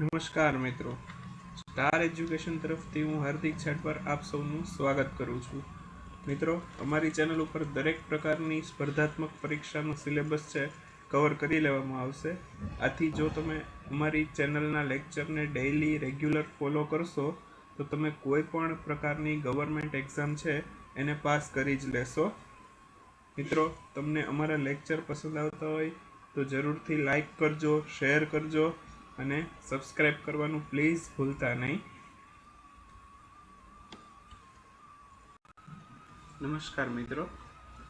નમસ્કાર મિત્રો, star education તરફથી હું હાર્દિક છાટવાર આપ સૌનું સ્વાગત કરું છું. મિત્રો, અમારી ચેનલ ઉપર દરેક પ્રકારની સ્પર્ધાત્મક પરીક્ષાનો સિલેબસ છે કવર કરી લેવામાં આવશે. આથી જો તમે અમારી ચેનલના લેક્ચરને ડેઇલી રેગ્યુલર ફોલો કરશો તો તમે કોઈ પણ પ્રકારની ગવર્મેન્ટ એક્ઝામ છે એને પાસ કરી જ લેશો. મિત્રો, તમને અમારા લેક્ચર પસંદ આવતા હોય તો જરૂરથી લાઈક કરજો, શેર કરજો અને સબસ્ક્રાઇબ કરવાનું પ્લીઝ ભૂલતા નહીં. નમસ્કાર મિત્રો,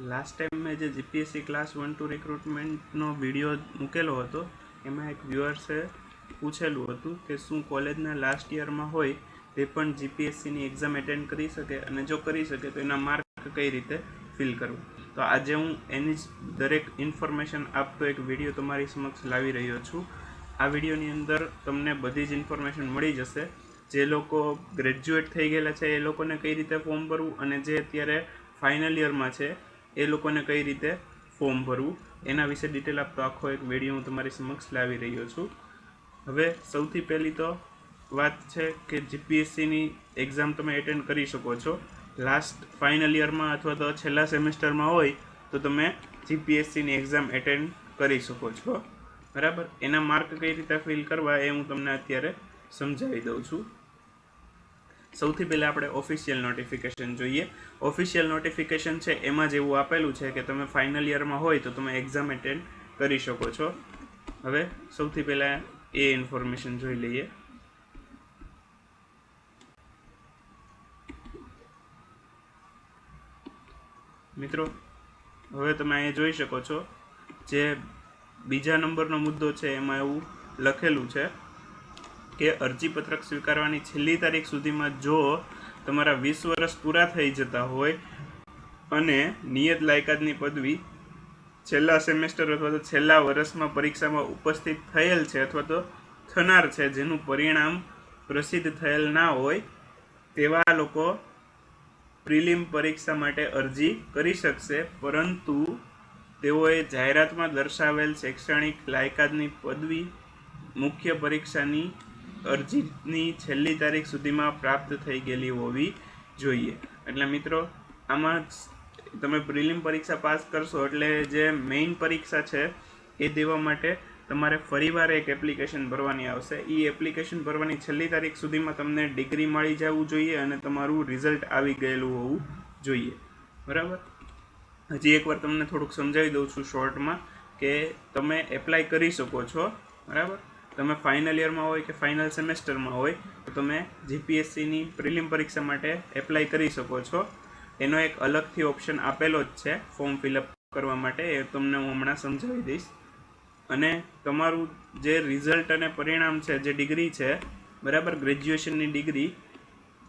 લાસ્ટ ટાઈમ મેં જે જીપીએસસી ક્લાસ 1-2 રિક્રુટમેન્ટનો વિડીયો મૂકેલો હતો એમાં એક વ્યુઅર્સે પૂછેલું હતું કે શું કોલેજના લાસ્ટ યરમાં હોય તે પણ જીપીએસસીની એક્ઝામ એટેન્ડ કરી શકે, અને જો કરી શકે તો એના માર્ક કઈ રીતે ફિલ કરવું. તો આજે હું એની જ દરેક ઇન્ફોર્મેશન આપતો એક વિડીયો તમારી સમક્ષ લાવી રહ્યો છું. આ વિડીયોની અંદર તમને બધી જ ઇન્ફોર્મેશન મળી જશે. જે લોકો ગ્રેજ્યુએટ થઈ ગયેલા છે એ લોકોને કઈ રીતે ફોર્મ ભરવું, અને જે અત્યારે ફાઇનલ યરમાં છે એ લોકોને કઈ રીતે ફોર્મ ભરવું, એના વિશે ડિટેલ આપતો આખો એક વિડીયો હું તમારી સમક્ષ લાવી રહ્યો છું. હવે સૌથી પહેલી તો વાત છે કે જીપીએસસીની એક્ઝામ તમે એટેન્ડ કરી શકો છો. લાસ્ટ ફાઇનલ યરમાં અથવા તો છેલ્લા સેમેસ્ટરમાં હોય તો તમે જીપીએસસીની એક્ઝામ એટેન્ડ કરી શકો છો. બરાબર, એના માર્ક કઈ રીતે ફિલ કરવા એ હું તમને અત્યારે સમજાવી દઉં છું. સૌથી પહેલાં આપણે ઓફિશિયલ નોટિફિકેશન જોઈએ. ઓફિશિયલ નોટિફિકેશન છે એમાં જેવું આપેલું છે કે તમે ફાઇનલ યરમાં હોય તો તમે એક્ઝામ એટેન્ડ કરી શકો છો. હવે સૌથી પહેલાં એ ઇન્ફોર્મેશન જોઈ લઈએ. મિત્રો, હવે તમે અહીંયા જોઈ શકો છો જે બીજા નંબરનો મુદ્દો છે એમાં એવું લખેલું છે કે અરજીપત્રક સ્વીકારવાની છેલ્લી તારીખ સુધીમાં જો તમારા 20 વર્ષ પૂરા થઈ જતા હોય અને નિયત લાયકાતની પદવી છેલ્લા સેમેસ્ટર અથવા તો છેલ્લા વર્ષમાં પરીક્ષામાં ઉપસ્થિત થયેલ છે અથવા તો થનાર છે, જેનું પરિણામ પ્રસિદ્ધ થયેલ ના હોય તેવા લોકો પ્રિલિમ પરીક્ષા માટે અરજી કરી શકશે, પરંતુ તેઓએ જાહેરાતમાં દર્શાવેલ શૈક્ષણિક લાયકાતની પદવી મુખ્ય પરીક્ષાની અરજીની છેલ્લી તારીખ સુધીમાં પ્રાપ્ત થઈ ગયેલી હોવી જોઈએ. એટલે મિત્રો, આમાં તમે પ્રિલિમ પરીક્ષા પાસ કરશો એટલે જે મેઇન પરીક્ષા છે એ દેવા માટે તમારે ફરીવાર એક એપ્લિકેશન ભરવાની આવશે. એ એપ્લિકેશન ભરવાની છેલ્લી તારીખ સુધીમાં તમને ડિગ્રી મળી જવું જોઈએ અને તમારું રિઝલ્ટ આવી ગયેલું હોવું જોઈએ. બરાબર, હજી એકવાર તમને થોડુંક સમજાવી દઉં છું શોર્ટમાં કે તમે એપ્લાય કરી શકો છો. બરાબર, તમે ફાઇનલ યરમાં હોય કે ફાઇનલ સેમેસ્ટરમાં હોય તો તમે જીપીએસસીની પ્રિલિમ પરીક્ષા માટે એપ્લાય કરી શકો છો. એનો એક અલગથી ઓપ્શન આપેલો જ છે ફોર્મ ફિલઅપ કરવા માટે, એ તમને હું હમણાં સમજાવી દઈશ. અને તમારું જે રિઝલ્ટ અને પરિણામ છે, જે ડિગ્રી છે, બરાબર, ગ્રેજ્યુએશનની ડિગ્રી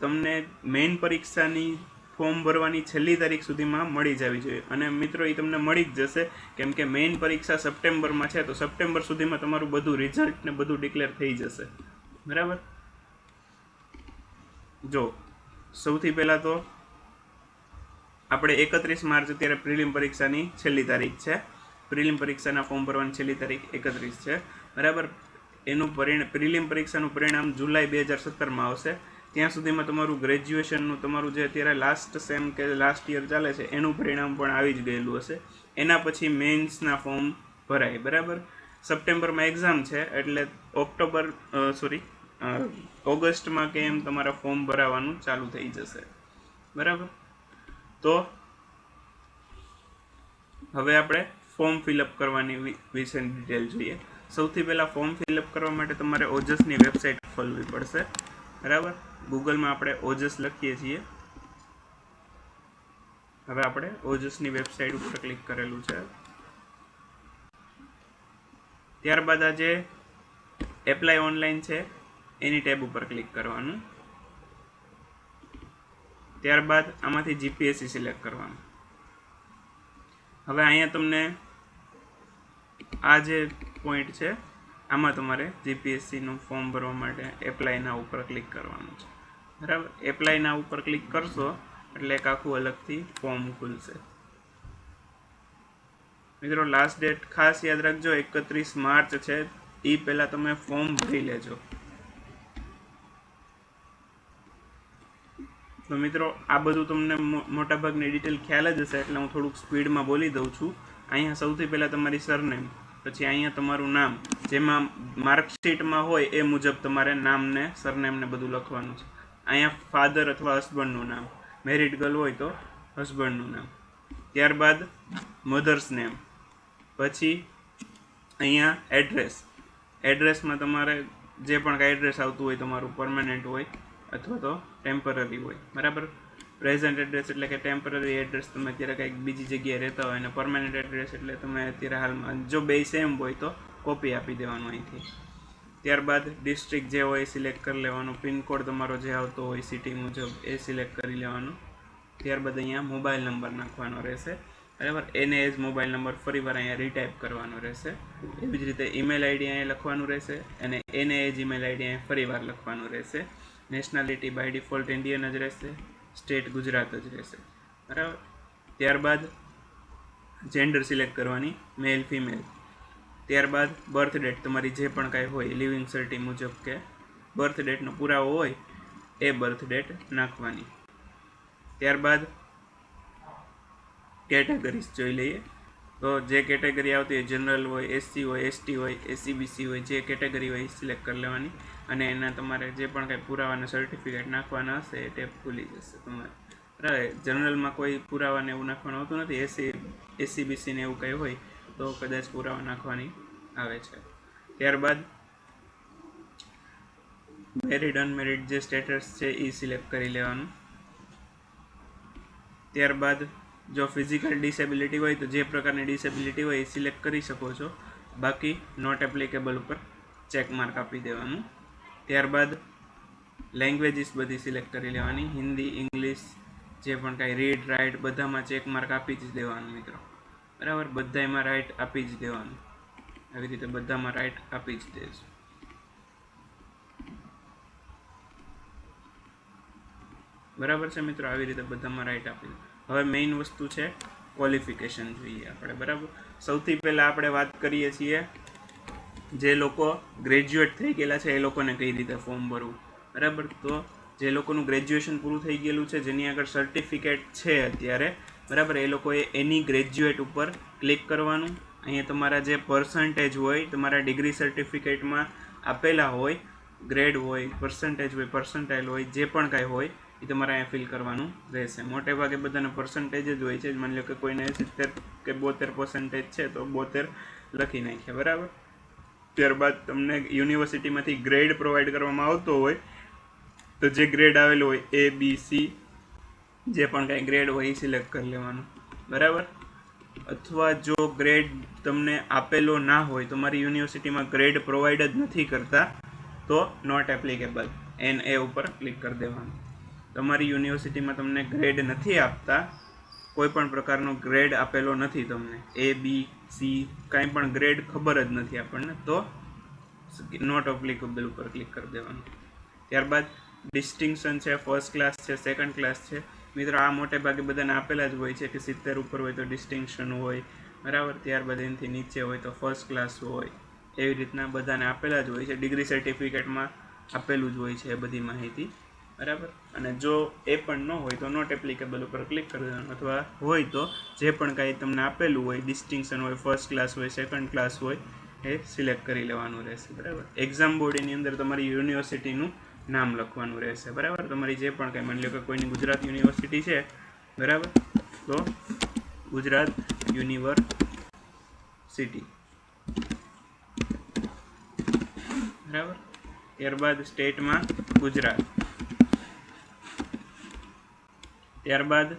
તમને મેઇન પરીક્ષાની ફોર્મ ભરવાની છેલ્લી તારીખ સુધીમાં મળી જવી જોઈએ. અને મિત્રો, એ તમને મળી જ જશે, કેમ કે મેઇન પરીક્ષા સપ્ટેમ્બરમાં છે, તો સપ્ટેમ્બર સુધીમાં તમારું બધું રિઝલ્ટ ને બધું ડિક્લેર થઈ જશે. બરાબર, જો સૌથી પહેલાં તો આપણે 31 માર્ચ અત્યારે પ્રિલિમ પરીક્ષાની છેલ્લી તારીખ છે. પ્રિલિમ પરીક્ષાના ફોર્મ ભરવાની છેલ્લી તારીખ 31 છે. બરાબર, એનું પ્રિલિમ પરીક્ષાનું પરિણામ જુલાઈ 2017માં આવશે. ત્યાં સુધીમાં તમારું ગ્રેજ્યુએશનનું તમારું જે અત્યારે લાસ્ટ સેમ કે લાસ્ટ યર ચાલે છે એનું પરિણામ પણ આવી જ ગયેલું હશે. એના પછી મેઇન્સના ફોર્મ ભરાય. બરાબર, સપ્ટેમ્બરમાં એક્ઝામ છે એટલે ઓગસ્ટમાં કે એમ તમારા ફોર્મ ભરાવાનું ચાલુ થઈ જશે. બરાબર, તો હવે આપણે ફોર્મ ફિલઅપ કરવાની વિશેની ડિટેલ જોઈએ. સૌથી પહેલાં ફોર્મ ફિલઅપ કરવા માટે તમારે ઓજસની વેબસાઇટ ખોલવી પડશે. બરાબર, ગૂગલમાં આપણે ઓજસ લખીએ છીએ. હવે આપણે ઓજસની વેબસાઇટ ઉપર ક્લિક કરેલું છે. ત્યારબાદ આ જે એપ્લાય ઓનલાઈન છે એની ટેબ ઉપર ક્લિક કરવાનું. ત્યારબાદ આમાંથી જીપીએસસી સિલેક્ટ કરવાનું. હવે અહીંયા તમને આ જે પોઈન્ટ છે આમાં તમારે જીપીએસસીનું ફોર્મ ભરવા માટે એપ્લાયના ઉપર ક્લિક કરવાનું છે. બરાબર, એપ્લાયના ઉપર ક્લિક કરશો એટલે એક આખું અલગથી ફોર્મ ખુલશે. મિત્રો, લાસ્ટ ડેટ ખાસ યાદ રાખજો, 31 માર્ચ છે. એ પહેલાં તમે ફોર્મ ભરી લેજો. તો મિત્રો આ બધું તમને મોટાભાગની ડિટેલ ખ્યાલ જ હશે, એટલે હું થોડુંક સ્પીડમાં બોલી દઉં છું. અહીંયા સૌથી પહેલાં તમારી સરનેમ, પછી અહીંયા તમારું નામ, જેમાં માર્કશીટમાં હોય એ મુજબ તમારે નામને સરનેમને બધું લખવાનું છે. અહીંયા ફાધર અથવા હસબન્ડનું નામ, મેરિડ ગર્લ હોય તો હસબન્ડનું નામ. ત્યારબાદ મધર્સ નેમ, પછી અહીંયા એડ્રેસમાં તમારે જે પણ કાંઈ એડ્રેસ આવતું હોય તમારું પરમેનન્ટ હોય અથવા તો ટેમ્પરરી હોય, બરાબર. પ્રેઝન્ટ એડ્રેસ એટલે કે ટેમ્પરરી એડ્રેસ, તમે અત્યારે કંઈક બીજી જગ્યાએ રહેતા હોય, અને પરમેનન્ટ એડ્રેસ એટલે તમે અત્યારે હાલમાં, જો બે સેમ હોય તો કોપી આપી દેવાનું અહીંથી. ત્યારબાદ ડિસ્ટ્રિક્ટ જે હોય એ સિલેક્ટ કરી લેવાનું, પિનકોડ તમારો જે આવતો હોય સિટી મુજબ એ સિલેક્ટ કરી લેવાનું. ત્યારબાદ અહીંયા મોબાઈલ નંબર નાખવાનો રહેશે, બરાબર. એને એ જ મોબાઈલ નંબર ફરીવાર અહીંયા રીટાઈપ કરવાનો રહેશે. એવી જ રીતે ઈમેલ આઈડી અહીંયા લખવાનું રહેશે, અને એને એ જ ઈમેલ આઈડી અહીંયા ફરીવાર લખવાનું રહેશે. નેશનાલિટી બાય ડિફોલ્ટ ઇન્ડિયન જ રહેશે, સ્ટેટ ગુજરાત જ રહેશે, બરાબર. ત્યારબાદ જેન્ડર સિલેક્ટ કરવાની, મેલ ફિમેલ. ત્યારબાદ બર્થ ડેટ તમારી જે પણ કાંઈ હોય લિવિંગ સર્ટી મુજબ કે બર્થ ડેટનો પુરાવો હોય એ બર્થ ડેટ નાખવાની. ત્યારબાદ કેટેગરીઝ જોઈ લઈએ. તો જે કેટેગરી આવતી હોય, જનરલ હોય, એસસી હોય, એસટી હોય, એસસીબીસી હોય, જે કેટેગરી હોય એ સિલેક્ટ કરી લેવાની, અને એના તમારે જે પણ કાંઈ પુરાવાના સર્ટિફિકેટ નાખવાના હશે એ ટેપ ખુલી જશે તમારે, બરાબર. જનરલમાં કોઈ પુરાવાને એવું નાખવાનું હોતું નથી, એસસીબીસીને એવું કંઈ હોય તો કદાચ પુરાવા નાખવાની આવે છે. ત્યારબાદ મેરિડ અનમેરિડ જે સ્ટેટસ છે એ સિલેક્ટ કરી લેવાનું. ત્યારબાદ જો ફિઝિકલ ડિસેબિલિટી હોય તો જે પ્રકારની ડિસેબિલિટી હોય એ સિલેક્ટ કરી શકો છો, બાકી નોટ એપ્લિકેબલ ઉપર ચેક માર્ક આપી દેવાનું. ત્યારબાદ લેંગ્વેજીસ બધી સિલેક્ટ કરી લેવાની, હિન્દી, ઇંગ્લિશ, જે પણ કાંઈ રીડ રાઇટ બધામાં ચેક માર્ક આપી જ દેવાનું મિત્રો, બરાબર. બધામાં રાઇટ આપી જ દેવાનું, આવી રીતે બધામાં રાઇટ આપી જ દેજો, બરાબર છે મિત્રો. આવી રીતે બધામાં રાઇટ આપી દો. હવે મેઇન વસ્તુ છે ક્વોલિફિકેશન જોઈએ આપણે, બરાબર. સૌથી પહેલાં આપણે વાત કરીએ છીએ જે લોકો ગ્રેજ્યુએટ થઈ ગયેલા છે એ લોકોને કઈ રીતે ફોર્મ ભરવું, બરાબર. તો જે લોકોનું ગ્રેજ્યુએશન પૂરું થઈ ગયેલું છે, જેની આગળ સર્ટિફિકેટ છે અત્યારે, બરાબર, એ લોકોએ એની ગ્રેજ્યુએટ ઉપર ક્લિક કરવાનું. અહીંયા તમારા જે પર્સન્ટેજ હોય તમારા ડિગ્રી સર્ટિફિકેટમાં આપેલા હોય, ગ્રેડ હોય, પર્સન્ટેજ હોય, પર્સન્ટાઇલ હોય, જે પણ કાંઈ હોય એ તમારે અહીંયા ફિલ કરવાનું રહેશે. મોટે ભાગે બધાને પર્સન્ટેજ જ હોય છે. માની લો કે કોઈને 70 કે 72% છે તો 72 લખી નાખ્યા, બરાબર. ત્યારબાદ તમને યુનિવર્સિટીમાંથી ગ્રેડ પ્રોવાઈડ કરવામાં આવતો હોય તો જે ગ્રેડ આવેલો હોય A B C જે પણ કાંઈ ગ્રેડ હોય એ સિલેક્ટ કરી લેવાનું, બરાબર. અથવા જો ગ્રેડ તમને આપેલો ના હોય, તમારી યુનિવર્સિટીમાં ગ્રેડ પ્રોવાઈડ જ નથી કરતા, તો નોટ એપ્લિકેબલ NA ઉપર ક્લિક કરી દેવાનું. તમારી યુનિવર્સિટીમાં તમને ગ્રેડ નથી આપતા, કોઈ પણ પ્રકારનો ગ્રેડ આપેલો નથી તમને, A B C કાંઈ પણ ગ્રેડ ખબર જ નથી આપણને, તો નોટ એપ્લિકેબલ ઉપર ક્લિક કરી દેવાનું. ત્યારબાદ ડિસ્ટિંક્શન છે, ફર્સ્ટ ક્લાસ છે, સેકન્ડ ક્લાસ છે, મિત્રો આ મોટે ભાગે બધાને આપેલા જ હોય છે કે 70 ઉપર હોય તો ડિસ્ટિંક્શન હોય, બરાબર. ત્યારબાદ એનાથી નીચે હોય તો ફર્સ્ટ ક્લાસ હોય, એવી રીતના બધાને આપેલા જ હોય છે. ડિગ્રી સર્ટિફિકેટમાં આપેલું જ હોય છે એ બધી માહિતી, બરાબર. અને જો એ પણ ન હોય તો નોટ એપ્લિકેબલ ઉપર ક્લિક કરી દેવાનું, અથવા હોય તો જે પણ કાંઈ તમને આપેલું હોય, ડિસ્ટિંક્શન હોય, ફર્સ્ટ ક્લાસ હોય, સેકન્ડ ક્લાસ હોય, એ સિલેક્ટ કરી લેવાનું રહેશે, બરાબર. એક્ઝામ બોડીની અંદર તમારી યુનિવર્સિટીનું નામ લખવાનું રહેશે, બરાબર. તમારી જે પણ કાંઈ, માની લો કે કોઈની ગુજરાત યુનિવર્સિટી છે, બરાબર, તો ગુજરાત યુનિવર્સિટી, બરાબર. ત્યારબાદ સ્ટેટમાં ગુજરાત. ત્યારબાદ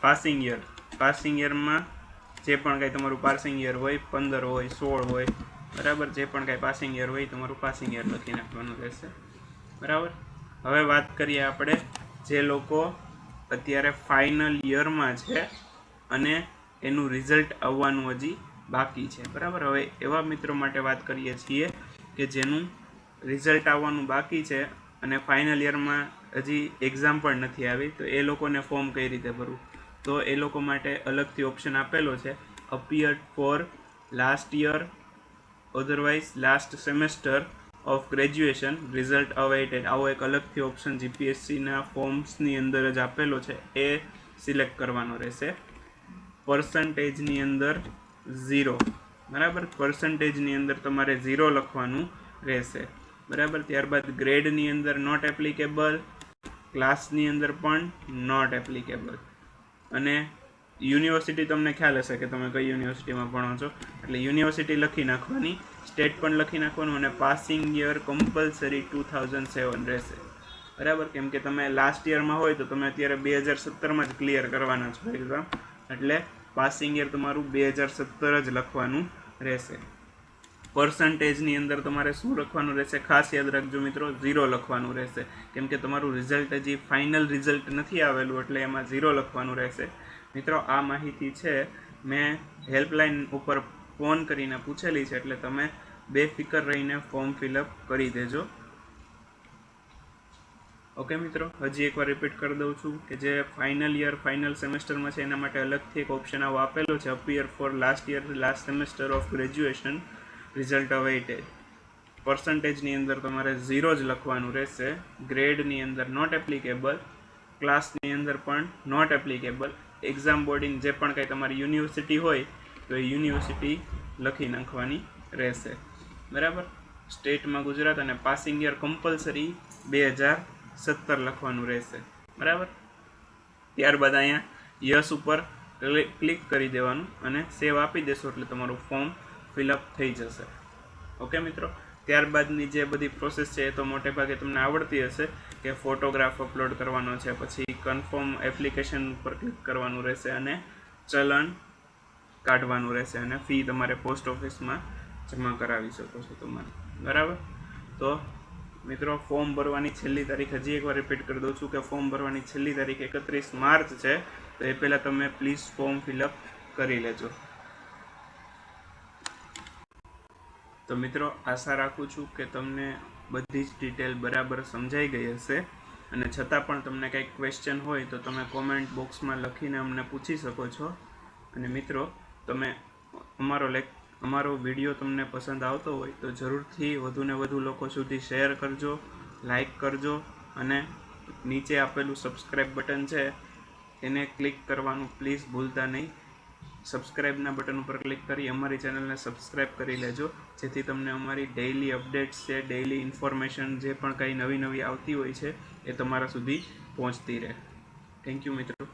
પાસિંગ યરમાં જે પણ કાંઈ તમારું પાસિંગ યર હોય, 15 હોય, 16 હોય, બરાબર. જે પણ કાંઈ પાસિંગ યર હોય તમારું પાસિંગ યર લખી નાખવાનું રહેશે, બરાબર. હવે વાત કરીએ આપણે જે લોકો અત્યારે ફાઇનલ યરમાં છે અને એનું રિઝલ્ટ આવવાનું હજી બાકી છે, બરાબર. હવે એવા મિત્રો માટે વાત કરીએ છીએ કે જેનું રિઝલ્ટ આવવાનું બાકી છે અને ફાઇનલ યરમાં હજી એક્ઝામ પણ નથી આવી, તો એ લોકોને ફોર્મ કઈ રીતે ભરવું, તો એ લોકો માટે અલગથી ઓપ્શન આપેલો છે, appear for last year, otherwise last semester of graduation result awaited આવો એક અલગથી ઓપ્શન જીપીએસસીના ફોર્મ્સની અંદર જ આપેલો છે, એ સિલેક્ટ કરવાનો રહેશે. પર્સન્ટેજની અંદર 0, બરાબર. પર્સન્ટેજની અંદર તમારે 0 લખવાનું રહેશે, બરાબર. ત્યારબાદ ગ્રેડની અંદર નોટ એપ્લિકેબલ, ક્લાસની અંદર પણ નોટ એપ્લિકેબલ. અને યુનિવર્સિટી તમને ખ્યાલ હશે કે તમે કઈ યુનિવર્સિટીમાં ભણો છો, એટલે યુનિવર્સિટી લખી નાખવાની, સ્ટેટ પણ લખી નાખવાનું, અને પાસિંગ યર કમ્પલસરી 2007 રહેશે, બરાબર. કેમ કે તમે લાસ્ટ યરમાં હોય તો તમે અત્યારે 2017માં જ ક્લિયર કરવાના છો એક્ઝામ, એટલે પાસિંગ યર તમારું 2017 જ લખવાનું રહેશે. પર્સન્ટેજની અંદર તમારે શું લખવાનું રહેશે, ખાસ યાદ રાખજો મિત્રો, 0 લખવાનું રહેશે. કેમ કે તમારું રિઝલ્ટ હજી ફાઇનલ રિઝલ્ટ નથી આવેલું, એટલે એમાં 0 લખવાનું રહેશે. મિત્રો, આ માહિતી છે મેં હેલ્પલાઇન ઉપર ફોન કરીને પૂછેલી છે, એટલે તમે બેફિકર રહીને ફોર્મ ફિલઅપ કરી દેજો. ઓકે મિત્રો, હજી એકવાર રિપીટ કરી દઉં છું કે જે ફાઇનલ યર ફાઇનલ સેમેસ્ટરમાં છે એના માટે અલગથી એક ઓપ્શન આવો આપેલો છે, appear for last year last semester of graduation result awaited. પર્સન્ટેજની અંદર તમારે 0 જ લખવાનું રહેશે, ગ્રેડની અંદર નોટ એપ્લિકેબલ, ક્લાસની અંદર પણ નોટ એપ્લિકેબલ. એક્ઝામ બોર્ડિંગ જે પણ કંઈ તમારી યુનિવર્સિટી હોય તો એ યુનિવર્સિટી લખી નાખવાની રહેશે, બરાબર. સ્ટેટમાં ગુજરાત, અને પાસિંગ યર કમ્પલસરી 2017 લખવાનું રહેશે, બરાબર. ત્યારબાદ અહીંયા યસ ઉપર ક્લિક કરી દેવાનું અને સેવ આપી દેશો એટલે તમારું ફોર્મ ફિલઅપ થઈ જશે. ઓકે મિત્રો, ત્યારબાદની જે બધી પ્રોસેસ છે એ તો મોટે ભાગે તમને આવડતી હશે કે ફોટોગ્રાફ અપલોડ કરવાનો છે, પછી કન્ફર્મ એપ્લિકેશન ઉપર ક્લિક કરવાનું રહેશે, અને ચલણ કાઢવાનું રહેશે, અને ફી તમારે પોસ્ટ ઓફિસમાં જમા કરાવી શકો છો તમારે, બરાબર. તો મિત્રો, ફોર્મ ભરવાની છેલ્લી તારીખ હજી એકવાર રિપીટ કરી દઉં છું કે ફોર્મ ભરવાની છેલ્લી તારીખ 31 માર્ચ છે, તો એ પહેલાં તમે પ્લીઝ ફોર્મ ફિલઅપ કરી લેજો. તો મિત્રો, આશા રાખું છું કે તમને બધી જ ડિટેલ બરાબર સમજાઈ ગઈ હશે, અને છતાં પણ તમને કંઈક ક્વેશ્ચન હોય તો તમે કોમેન્ટ બોક્સમાં લખીને અમને પૂછી શકો છો. અને મિત્રો, તમે અમારો વિડીયો તમને પસંદ આવતો હોય તો જરૂરથી વધુને વધુ લોકો સુધી શેર કરજો, લાઈક કરજો, અને નીચે આપેલું સબસ્ક્રાઈબ બટન છે એને ક્લિક કરવાનું પ્લીઝ ભૂલતા નહીં. સબસ્ક્રાઈબના બટન ઉપર ક્લિક કરી અમારી ચેનલને સબસ્ક્રાઈબ કરી લેજો, જેથી તમને અમારી ડેઇલી અપડેટ્સ છે, ડેઇલી ઇન્ફોર્મેશન જે પણ કંઈ નવી આવતી હોય છે એ તમારા સુધી પહોંચતી રહે. થેન્ક યુ મિત્રો.